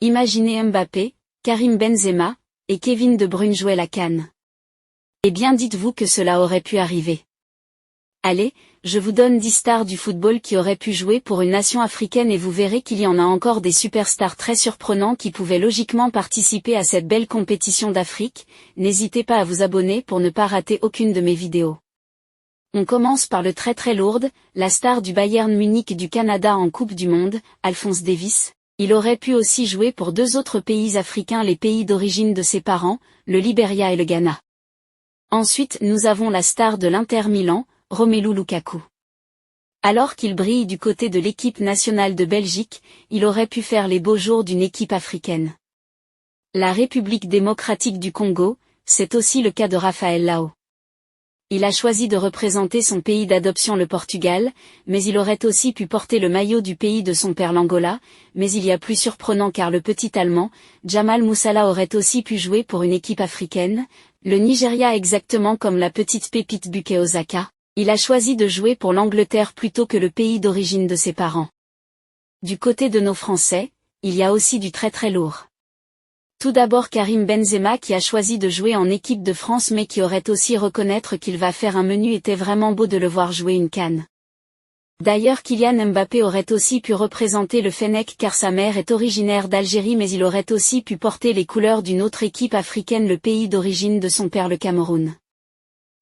Imaginez Mbappé, Karim Benzema, et Kevin De Bruyne jouer la CAN. Eh bien dites-vous que cela aurait pu arriver. Allez, je vous donne 10 stars du football qui auraient pu jouer pour une nation africaine et vous verrez qu'il y en a encore des superstars très surprenants qui pouvaient logiquement participer à cette belle compétition d'Afrique. N'hésitez pas à vous abonner pour ne pas rater aucune de mes vidéos. On commence par le très lourd, la star du Bayern Munich du Canada en Coupe du Monde, Alphonse Davies. Il aurait pu aussi jouer pour deux autres pays africains, les pays d'origine de ses parents, le Libéria et le Ghana. Ensuite nous avons la star de l'Inter Milan, Romelu Lukaku. Alors qu'il brille du côté de l'équipe nationale de Belgique, il aurait pu faire les beaux jours d'une équipe africaine. La République démocratique du Congo, c'est aussi le cas de Raphaël Leao. Il a choisi de représenter son pays d'adoption, le Portugal, mais il aurait aussi pu porter le maillot du pays de son père, l'Angola, mais il y a plus surprenant car le petit Allemand, Jamal Musiala, aurait aussi pu jouer pour une équipe africaine, le Nigeria, exactement comme la petite pépite Bukayo Saka. Il a choisi de jouer pour l'Angleterre plutôt que le pays d'origine de ses parents. Du côté de nos Français, il y a aussi du très lourd. Tout d'abord Karim Benzema qui a choisi de jouer en équipe de France mais qui aurait aussi reconnaître qu'il va faire un menu. Était vraiment beau de le voir jouer une CAN. D'ailleurs Kylian Mbappé aurait aussi pu représenter le Fennec car sa mère est originaire d'Algérie mais il aurait aussi pu porter les couleurs d'une autre équipe africaine, le pays d'origine de son père, le Cameroun.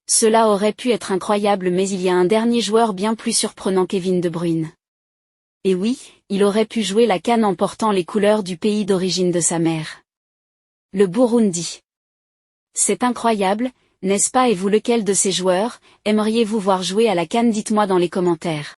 Cela aurait pu être incroyable, mais il y a un dernier joueur bien plus surprenant, Kevin De Bruyne. Et oui, il aurait pu jouer la CAN en portant les couleurs du pays d'origine de sa mère. Le Burundi. C'est incroyable, n'est-ce pas? Et vous, lequel de ces joueurs aimeriez-vous voir jouer à la CAN? Dites-moi dans les commentaires.